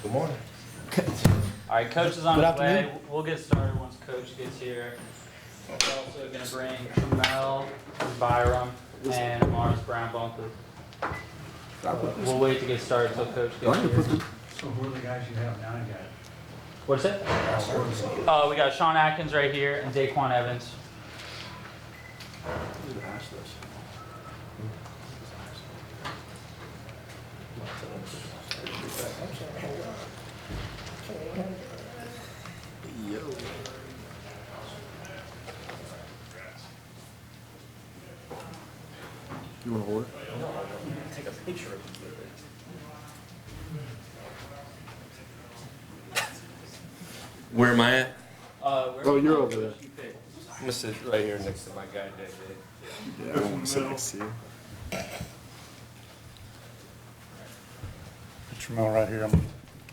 Good morning. All right, Coach is on Good his way. afternoon. We'll get started once Coach gets here. We're also going to bring Jamel, Byram, and Mars Brown Bumpers. We'll wait to get started until Coach gets here. So who are the guys you have now, guys? What's it? We got Sean Atkins right here and Daquan Evans. You want to hold it? Take a picture of it. Where am I at? Oh, you're over there. I'm gonna sit right here next to my guy, David. Yeah, I don't want to sit next to you. Put your mill right here.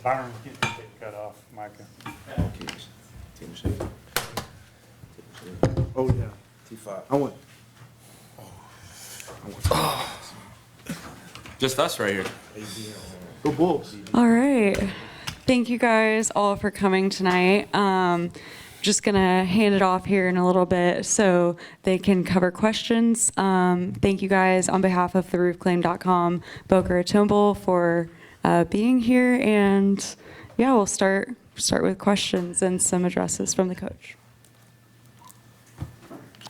Byron, you can take cut off, Micah. Oh, yeah. T5. I want. Just us right here. Go Bulls. All right. Thank you guys all for coming tonight. Just going to hand it off here in a little bit so they can cover questions. Thank you guys on behalf of theroofclaim.com, Boca Raton Bowl for being here. And yeah, we'll start with questions and some addresses from the coach.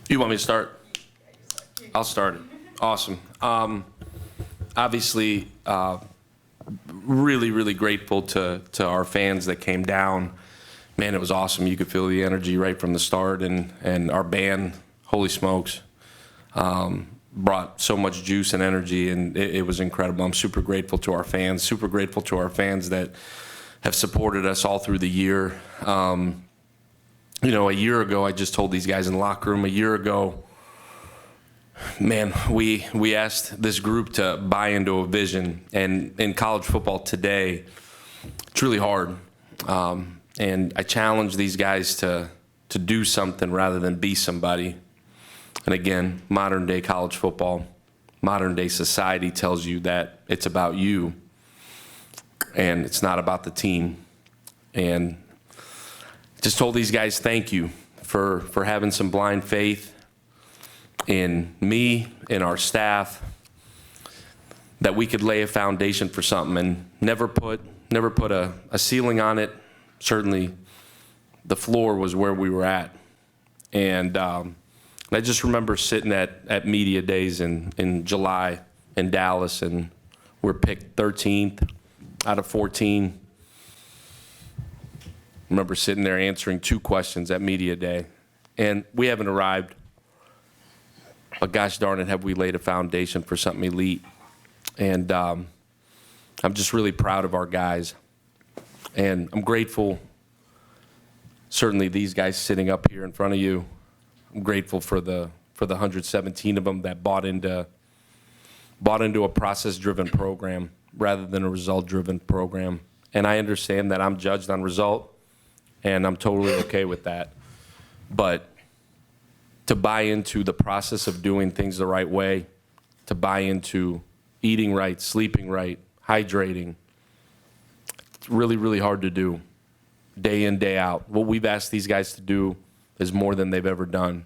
You want me to start? I'll start it. Awesome. Obviously, really, really grateful to our fans that came down. Man, it was awesome. You could feel the energy right from the start, and our band, holy smokes, brought so much juice and energy, and it was incredible. I'm super grateful to our fans, super grateful to our fans that have supported us all through the year. You know, a year ago, I just told these guys in the locker room, a year ago, man, we asked this group to buy into a vision, and in college football today, it's really hard. And I challenge these guys to do something rather than be somebody. And again, modern day college football, modern day society tells you that it's about you and it's not about the team. And just told these guys thank you for having some blind faith in me, in our staff, that we could lay a foundation for something and never put a ceiling on it. Certainly the floor was where we were at. And I just remember sitting at media days in July in Dallas, and we're picked 13th out of 14. Remember sitting there answering 2 questions at media day, and we haven't arrived. But gosh darn it, have we laid a foundation for something elite. And I'm just really proud of our guys. And I'm grateful, certainly these guys sitting up here in front of you. I'm grateful for the 117 of them that bought into a process-driven program rather than a result-driven program. And I understand that I'm judged on result, and I'm totally okay with that. But to buy into the process of doing things the right way, to buy into eating right, sleeping right, hydrating, it's really, really hard to do day in, day out. What we've asked these guys to do is more than they've ever done.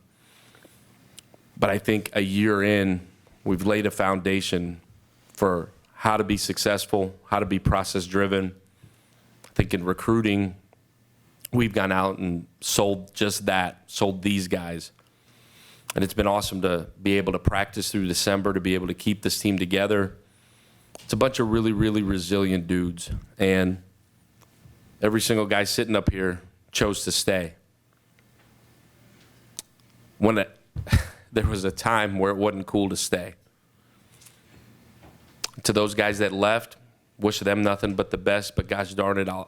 But I think a year in, we've laid a foundation for how to be successful, how to be process-driven. I think in recruiting, we've gone out and sold just that, sold these guys. And it's been awesome to be able to practice through December, to be able to keep this team together. It's a bunch of really, really resilient dudes. And every single guy sitting up here chose to stay. There was a time where it wasn't cool to stay. To those guys that left, wish them nothing but the best, but gosh darn it, I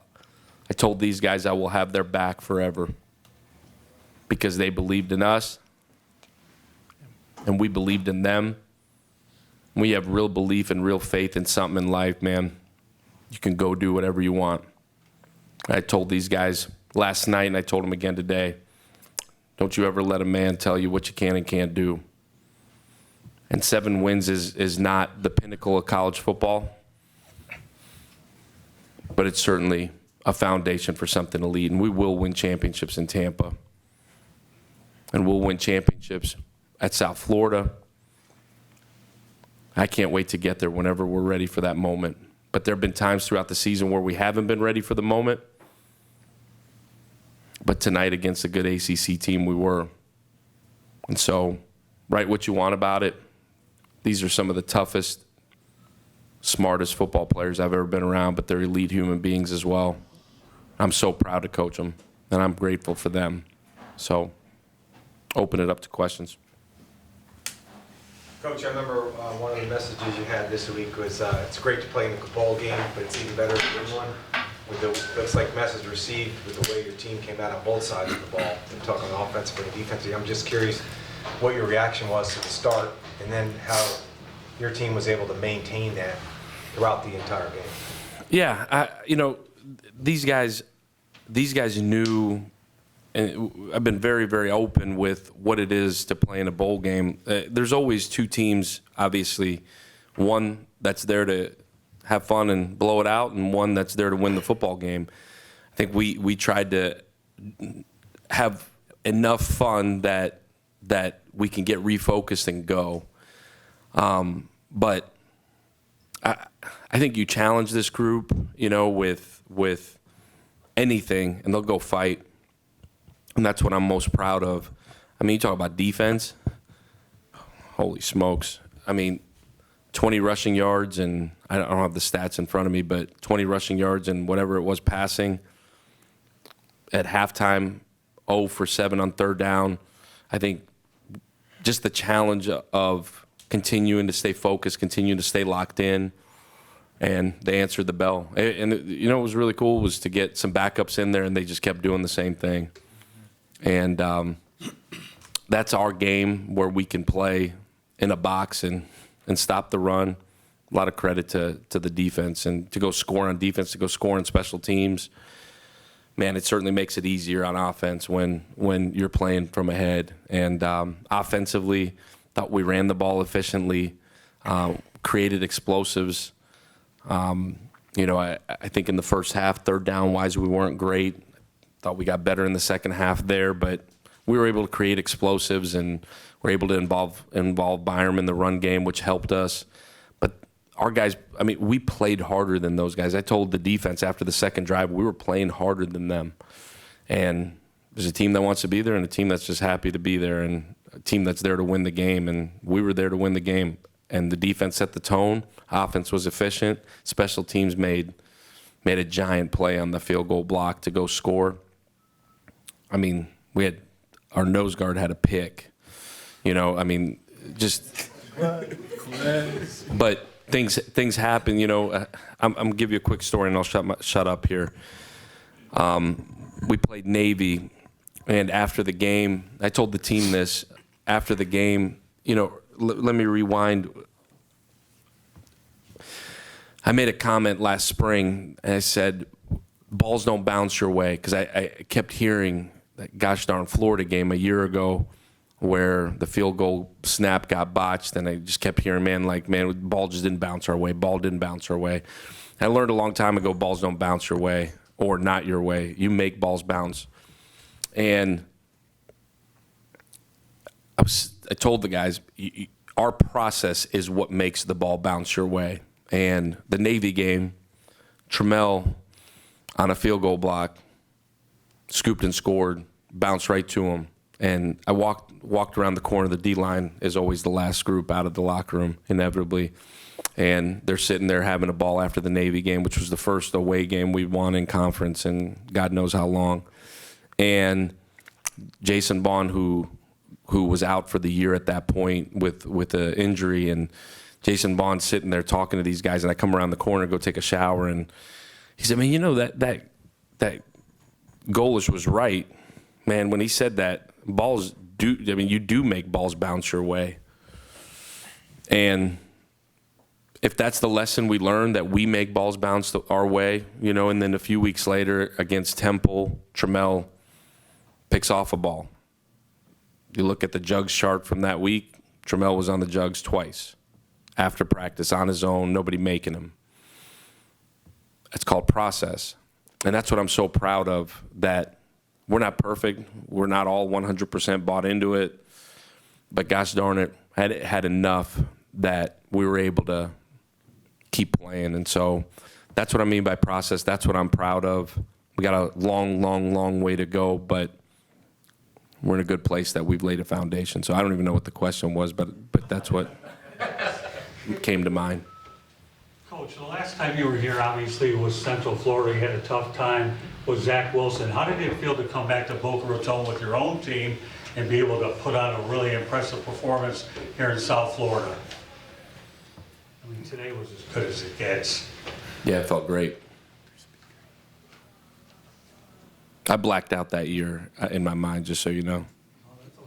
told these guys I will have their back forever because they believed in us and we believed in them. We have real belief and real faith in something in life, man. You can go do whatever you want. I told these guys last night, and I told them again today, don't you ever let a man tell you what you can and can't do. And 7 wins is not the pinnacle of college football. but it's certainly a foundation for something elite, and we will win championships in Tampa. And we'll win championships at South Florida. I can't wait to get there whenever we're ready for that moment. But there have been times throughout the season where we haven't been ready for the moment. But tonight against a good ACC team, we were. And so, write what you want about it. These are some of the toughest, smartest football players I've ever been around, but they're elite human beings as well. I'm so proud to coach them, and I'm grateful for them. So, open it up to questions. Coach, I remember one of the messages you had this week was it's great to play in a bowl game, but it's even better to win one. With the, looks like message received with the way your team came out on both sides of the ball, and talking offensive and defensive. I'm just curious what your reaction was to the start, and then how your team was able to maintain that throughout the entire game. Yeah, these guys knew, and I've been very, very open with what it is to play in a bowl game. There's always two teams, obviously, one that's there to have fun and blow it out, and one that's there to win the football game. I think we tried to have enough fun that we can get refocused and go. But I think you challenge this group, with anything, and they'll go fight. And that's what I'm most proud of. I mean, you talk about defense. Holy smokes. 20 rushing yards, and I don't have the stats in front of me, but 20 rushing yards and whatever it was passing. At halftime, 0 for 7 on third down. I think just the challenge of continuing to stay focused, continuing to stay locked in, and they answered the bell. And what was really cool was to get some backups in there, and they just kept doing the same thing. And that's our game where we can play in a box and stop the run. A lot of credit to the defense, and to go score on defense, to go score on special teams. Man, it certainly makes it easier on offense when you're playing from ahead. And offensively, thought we ran the ball efficiently, created explosives. I think in the first half, third down wise, we weren't great. Thought we got better in the second half there, but we were able to create explosives and were able to involve Byram in the run game, which helped us. But our guys, we played harder than those guys. I told the defense after the second drive, we were playing harder than them. And there's a team that wants to be there and a team that's just happy to be there, and a team that's there to win the game, and we were there to win the game. And the defense set the tone. Offense was efficient. Special teams made a giant play on the field goal block to go score. We had our nose guard had a pick, but things happen, I'm gonna give you a quick story and I'll shut up here. We played Navy, and after the game, I told the team this, after the game, let me rewind. I made a comment last spring, and I said, balls don't bounce your way, because I kept hearing that gosh darn Florida game a year ago where the field goal snap got botched, and I just kept hearing, ball just didn't bounce our way, ball didn't bounce our way. I learned a long time ago, balls don't bounce your way, or not your way. You make balls bounce. And I told the guys, our process is what makes the ball bounce your way. And the Navy game, Trammell on a field goal block, scooped and scored, bounced right to him. And I walked around the corner. The D-line is always the last group out of the locker room, inevitably. And they're sitting there having a ball after the Navy game, which was the first away game we'd won in conference in God knows how long. And Jason Bond, who was out for the year at that point with an injury, and Jason Bond sitting there talking to these guys, and I come around the corner, go take a shower, and he said, that Golesh was right, man, when he said that balls do, you do make balls bounce your way. And if that's the lesson we learned, that we make balls bounce our way, and then a few weeks later against Temple, Trammell picks off a ball. You look at the jugs chart from that week, Trammell was on the jugs twice. After practice, on his own, nobody making him. It's called process. And that's what I'm so proud of, that we're not perfect. We're not all 100% bought into it. But gosh darn it, had enough that we were able to keep playing. And so that's what I mean by process. That's what I'm proud of. We got a long, long, long way to go, but we're in a good place that we've laid a foundation. So I don't even know what the question was, but that's what came to mind. Coach, the last time you were here, obviously, was Central Florida. You had a tough time with Zach Wilson. How did it feel to come back to Boca Raton with your own team and be able to put on a really impressive performance here in South Florida? I mean, today was as good as it gets. Yeah, it felt great. I blacked out that year in my mind, just so you know.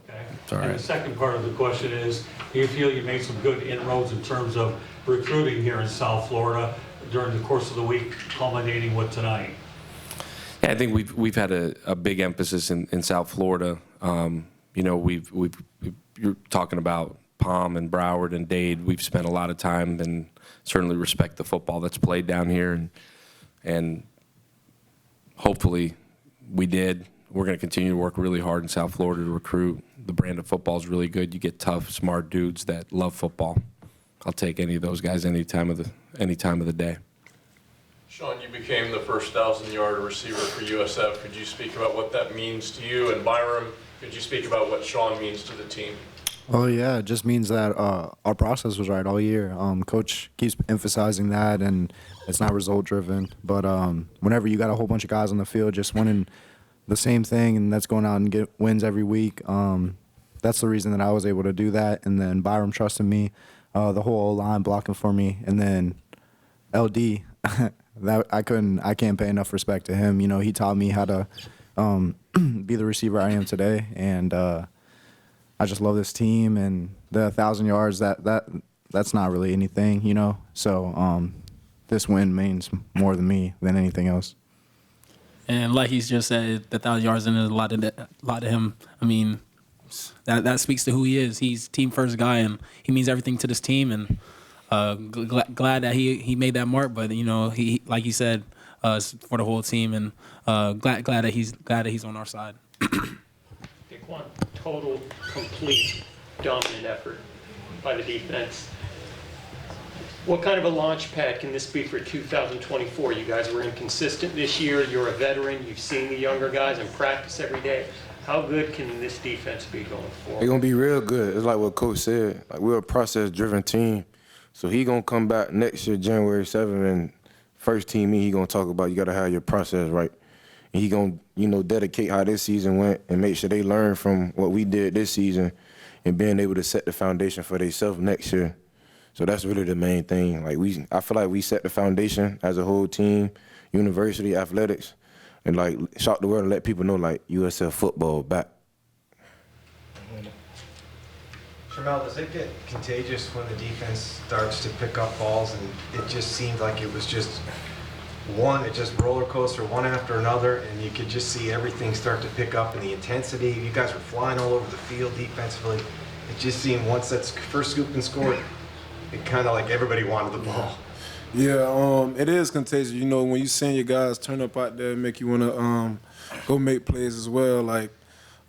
Okay. It's all And right. the second part of the question is, do you feel you made some good inroads in terms of recruiting here in South Florida during the course of the week, culminating with tonight? Yeah, I think we've had a big emphasis in South Florida. You know, you're talking about Palm and Broward and Dade. We've spent a lot of time, and certainly respect the football that's played down here, and hopefully we did. We're going to continue to work really hard in South Florida to recruit. The brand of football is really good. You get tough, smart dudes that love football. I'll take any of those guys any time of the day. Sean, you became the first 1,000-yard receiver for USF. Could you speak about what that means to you? And Byram, could you speak about what Sean means to the team? Oh yeah, it just means that our process was right all year. Coach keeps emphasizing that, and it's not result driven. But whenever you got a whole bunch of guys on the field just winning the same thing, and that's going out and get wins every week, that's the reason that I was able to do that. And then Byram trusted me, the whole line blocking for me, and then LD. That I can't pay enough respect to him. You know, he taught me how to be the receiver I am today, and I just love this team, and the 1,000 yards, that's not really anything, you know. So this win means more to me than anything else. And like he's just said, the 1,000 yards and a lot to him. I mean, that speaks to who he is. He's team first guy, and he means everything to this team. And glad that he made that mark. But you know, he like he said, it's for the whole team, and glad that he's on our side. Pick one. Total, complete, dominant effort by the defense. What kind of a launch pad can this be for 2024? You guys were inconsistent this year. You're a veteran. You've seen the younger guys in practice every day. How good can this defense be going forward? They're going to be real good. It's like what Coach said. Like, we're a process-driven team. So he going to come back next year, January 7th, and first team he going to talk about you got to have your process right. And he going to, you know, dedicate how this season went and make sure they learn from what we did this season and being able to set the foundation for themselves next year. So that's really the main thing. Like I feel like we set the foundation as a whole team, university, athletics, and like shock the world and let people know like USF football back. Shamel, does it get contagious when the defense starts to pick up balls and it just seemed like it was just it just roller coaster one after another, and you could just see everything start to pick up, and the intensity, you guys were flying all over the field defensively. It just seemed once that first scoop and scored, it kind of like everybody wanted the ball. Yeah, it is contagious. You know, when you seeing your guys turn up out there and make you want to go make plays as well. Like,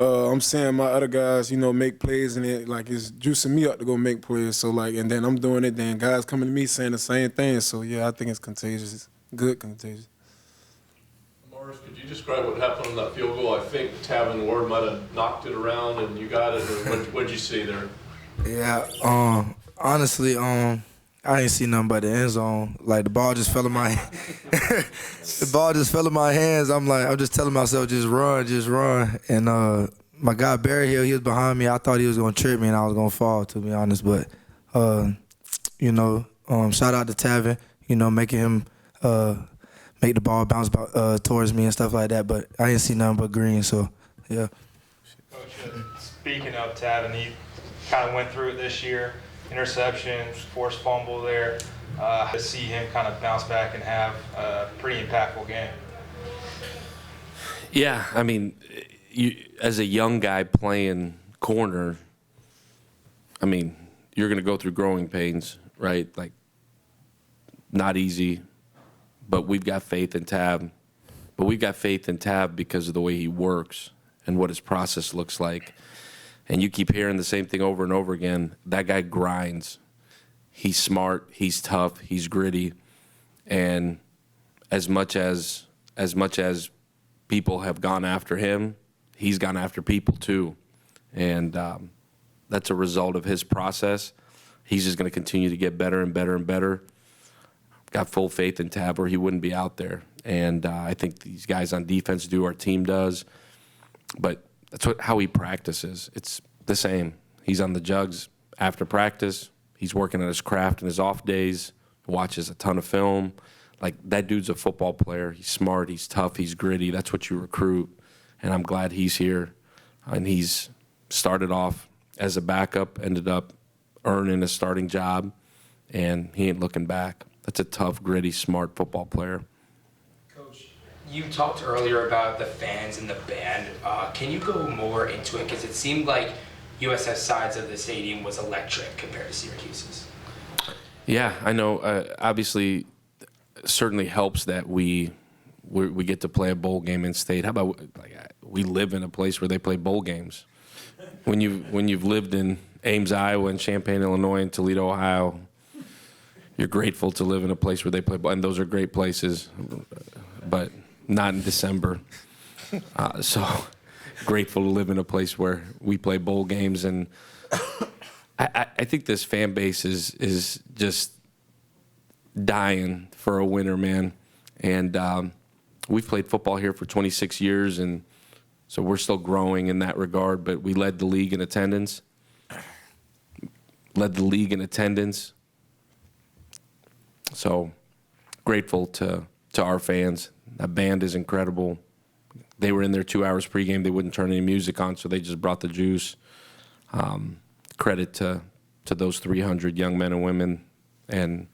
I'm seeing my other guys, you know, make plays, and it's juicing me up to go make plays. So, like, and then I'm doing it, then guys coming to me saying the same thing. So, yeah, I think it's contagious. It's good contagious. Morris, could you describe what happened on that field goal? I think Tavin Ward might have knocked it around and you got it, or what'd you see there? Yeah, honestly, I ain't see nothing but the end zone. Like, the ball just fell in my the ball just fell in my hands. I'm just telling myself, just run. And my guy Barry Hill, he was behind me. I thought he was gonna trip me and I was gonna fall, to be honest. But you know, shout out to Tavin, you know, making him make the ball bounce towards me and stuff like that. But I didn't see nothing but green, so yeah. Coach, speaking of Tavin, he kind of went through it this year. Interceptions, forced fumble there. To see him kind of bounce back and have a pretty impactful game. Yeah, I mean, as a young guy playing corner, I mean, you're going to go through growing pains, right? Like, not easy, but we've got faith in Tab. But we've got faith in Tab because of the way he works and what his process looks like. And you keep hearing the same thing over and over again. That guy grinds. He's smart. He's tough. He's gritty. And as much as people have gone after him, he's gone after people too. And that's a result of his process. He's just going to continue to get better and better and better. Got full faith in Tab, or he wouldn't be out there. And I think these guys on defense do, our team does. But that's how he practices. It's the same. He's on the jugs after practice. He's working on his craft in his off days. Watches a ton of film. Like, that dude's a football player. He's smart. He's tough. He's gritty. That's what you recruit. And I'm glad he's here. And he's started off as a backup, ended up earning a starting job, and he ain't looking back. That's a tough, gritty, smart football player. Coach, you talked earlier about the fans and the band. Can you go more into it? Because it seemed like USF's sides of the stadium was electric compared to Syracuse's. Yeah, I know. Obviously, certainly helps that we get to play a bowl game in state. How about we live in a place where they play bowl games? When you've lived in Ames, Iowa, and Champaign, Illinois, and Toledo, Ohio, you're grateful to live in a place where they play ball, and those are great places, but not in December. So grateful to live in a place where we play bowl games, and I think this fan base is just dying for a winner, man. And we've played football here for 26 years, and so we're still growing in that regard. But we led the league in attendance. So grateful to our fans. That band is incredible. They were in there 2 hours pregame. They wouldn't turn any music on, so they just brought the juice. Credit to those 300 young men and women, and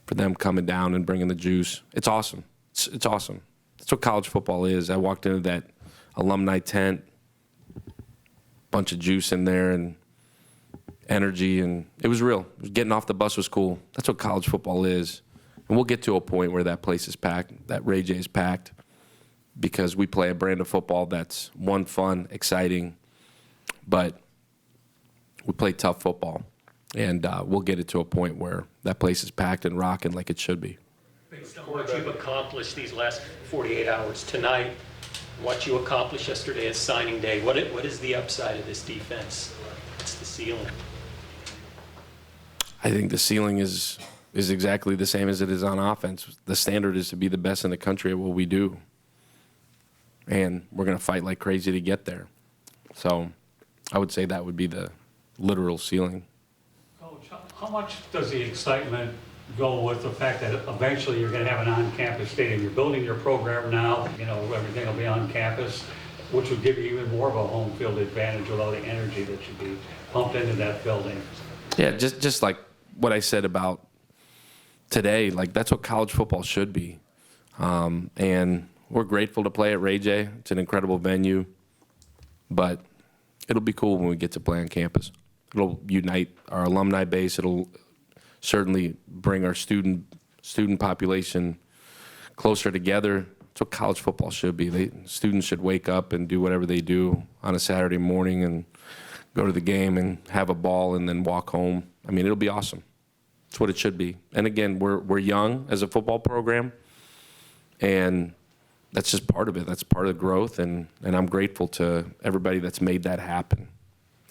for them coming down and bringing the juice. It's awesome. It's awesome. That's what college football is. I walked into that alumni tent, bunch of juice in there and energy, and it was real. Getting off the bus was cool. That's what college football is. And we'll get to a point where that place is packed, that Ray J is packed, because we play a brand of football that's, one, fun, exciting, but we play tough football. And we'll get it to a point where that place is packed and rocking like it should be. Based on what you've accomplished these last 48 hours tonight, what you accomplished yesterday as signing day, what is the upside of this defense? What's the ceiling? I think the ceiling is exactly the same as it is on offense. The standard is to be the best in the country at what we do. And we're going to fight like crazy to get there. So I would say that would be the literal ceiling. Coach, how much does the excitement go with the fact that eventually you're going to have an on-campus stadium? You're building your program now, everything will be on campus, which would give you even more of a home field advantage with all the energy that should be pumped into that building. Yeah, just like what I said about today, like that's what college football should be. And we're grateful to play at Ray J. It's an incredible venue, but it'll be cool when we get to play on campus. It'll unite our alumni base. It'll certainly bring our student population closer together. That's what college football should be. Students should wake up and do whatever they do on a Saturday morning and go to the game and have a ball and then walk home. I mean, it'll be awesome. That's what it should be. And again, we're young as a football program, and that's just part of it. That's part of the growth, and I'm grateful to everybody that's made that happen.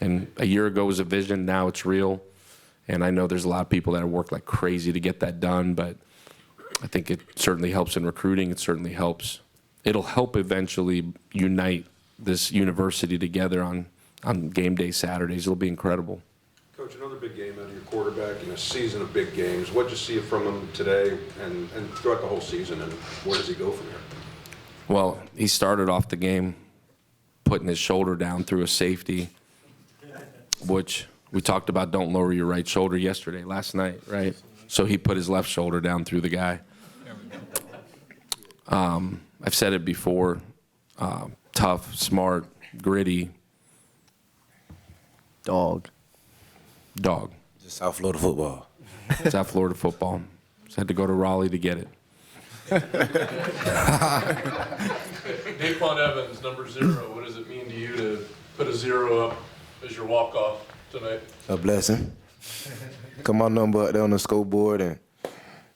And a year ago was a vision, now it's real. And I know there's a lot of people that have worked like crazy to get that done, but I think it certainly helps in recruiting. It certainly helps. It'll help eventually unite this university together on game day Saturdays. It'll be incredible. Coach, another big game out of your quarterback in a season of big games. What did you see from him today and throughout the whole season, and where does he go from here? Well, he started off the game putting his shoulder down through a safety, which we talked about don't lower your right shoulder last night, right? So he put his left shoulder down through the guy. I've said it before, tough, smart, gritty. Dog. Just South Florida football. South Florida football. Just had to go to Raleigh to get it. Daquan Evans, number 0. What does it mean to you to put a 0 up as your walk-off tonight? A blessing. Got my number up there on the scoreboard, and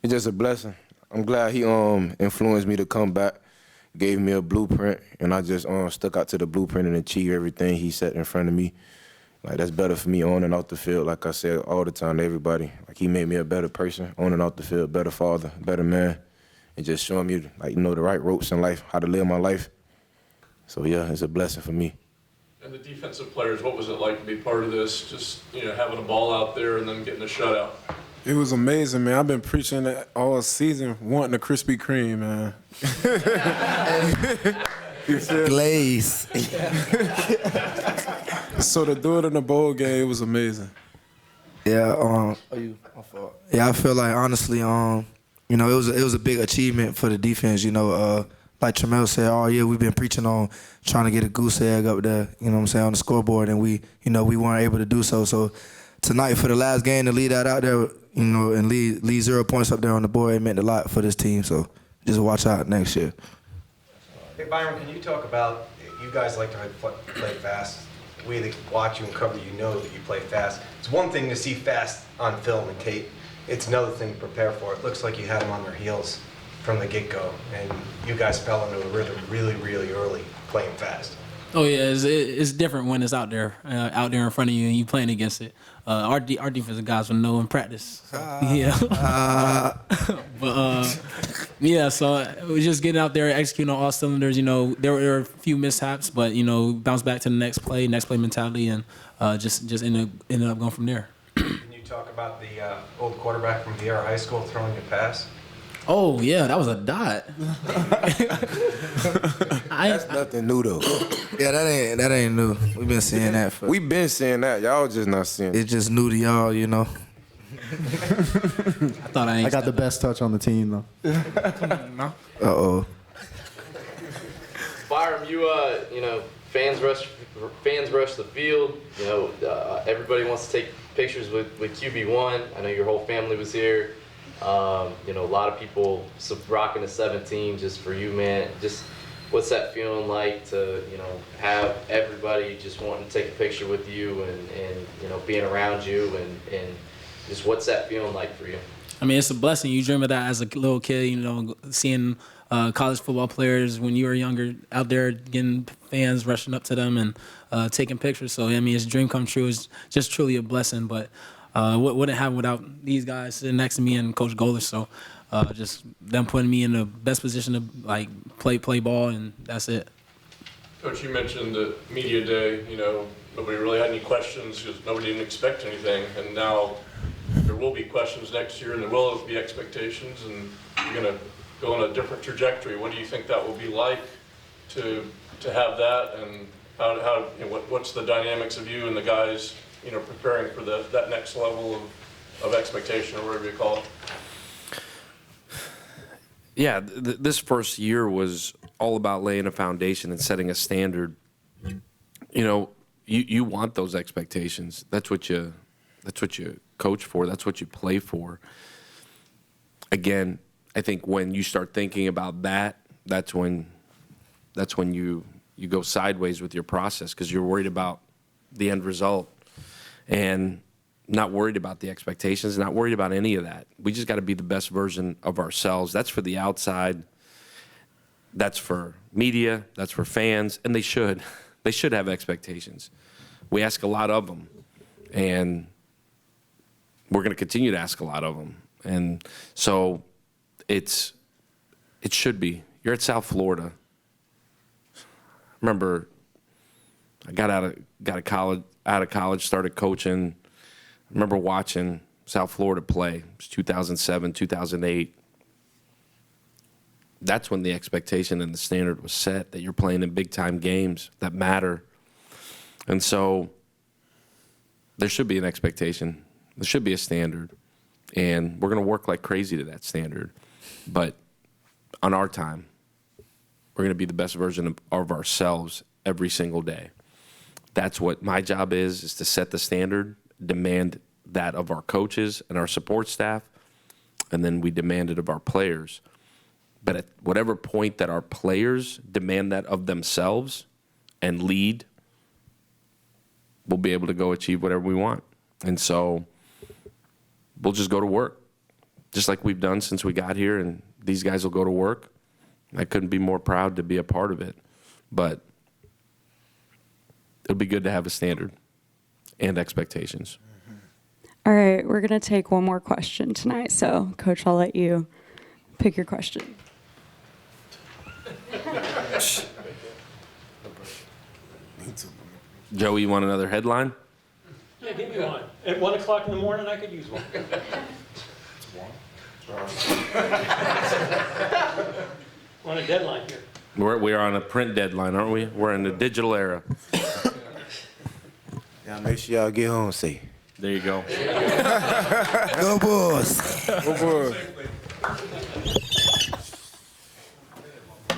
it's just a blessing. I'm glad he influenced me to come back, gave me a blueprint, and I just stuck out to the blueprint and achieved everything he set in front of me. Like, that's better for me on and off the field, like I said all the time to everybody. Like, he made me a better person on and off the field, better father, better man, and just showing me, like, the right ropes in life, how to live my life. So, yeah, it's a blessing for me. And the defensive players, what was it like to be part of this? Just, having a ball out there and then getting a shutout. It was amazing, man. I've been preaching that all season, wanting a Krispy Kreme, man. Glaze. So to do it in the bowl game, it was amazing. Yeah, yeah, I feel like honestly, it was a big achievement for the defense. Like Tramel said, all year we've been preaching on trying to get a goose egg up there, on the scoreboard, and we weren't able to do so. So tonight, for the last game, to lead that out there, and lead 0 points up there on the board, it meant a lot for this team. So just watch out next year. Hey, Byron, can you talk about, you guys like to play fast. We that watch you and cover you know that you play fast. It's one thing to see fast on film and tape. It's another thing to prepare for. It looks like you had them on their heels from the get-go, and you guys fell into a rhythm really, really early playing fast. Oh yeah, it's different when it's out there in front of you and you playing against it. Our defensive guys will know in practice. So, yeah. But yeah, so we just getting out there, executing on all cylinders. There were a few mishaps, but bounce back to the next play mentality, and just ended up going from there. Can you talk about the old quarterback from Vieira High School throwing a pass? Oh yeah, that was a dot. That's nothing new though. Yeah, that ain't new. We've been seeing that. We've been seeing that. Y'all just not seeing it. It's just new to y'all, I thought I got the best touch on the team though. Uh-oh. Byron, fans rush the field. Everybody wants to take pictures with QB1. I know your whole family was here. A lot of people rocking the 17 just for you, man. Just what's that feeling like to, have everybody just wanting to take a picture with you and being around you and just what's that feeling like for you? I mean, it's a blessing. You dream of that as a little kid, seeing college football players when you were younger out there getting fans rushing up to them and taking pictures. So, I mean, it's a dream come true. It's just truly a blessing. But wouldn't have without these guys sitting next to me and Coach Golesh. So just them putting me in the best position to play ball, and that's it. Coach, you mentioned the media day. Nobody really had any questions because nobody didn't expect anything, and now there will be questions next year, and there will be expectations, and you're going to go on a different trajectory. What do you think that will be like to have that, and how what's the dynamics of you and the guys preparing for that next level of expectation, or whatever you call it? Yeah, this first year was all about laying a foundation and setting a standard. You want those expectations. That's what you coach for. That's what you play for. Again, I think when you start thinking about that, that's when you go sideways with your process, because you're worried about the end result and not worried about the expectations, not worried about any of that. We just got to be the best version of ourselves. That's for the outside. That's for media. That's for fans. And they should have expectations. We ask a lot of them, and we're going to continue to ask a lot of them. And so it should be. You're at South Florida. Remember, I got out of college, started coaching. I remember watching South Florida play. It was 2007, 2008. That's when the expectation and the standard was set, that you're playing in big-time games that matter. And so there should be an expectation. There should be a standard. And we're going to work like crazy to that standard. But on our time, we're going to be the best version of ourselves every single day. That's what my job is to set the standard, demand that of our coaches and our support staff, and then we demand it of our players. But at whatever point that our players demand that of themselves and lead, we'll be able to go achieve whatever we want. And so we'll just go to work, just like we've done since we got here, and these guys will go to work. I couldn't be more proud to be a part of it. But it'll be good to have a standard and expectations. All right, we're going to take one more question tonight. So, Coach, I'll let you pick your question. Joey, you want another headline? Yeah, give me one. At 1 o'clock in the morning, I could use one. We're on a deadline here. We're on a print deadline, aren't we? We're in the digital era. Yeah, make sure y'all get home safe. There you go. Go Bulls. Go Bulls.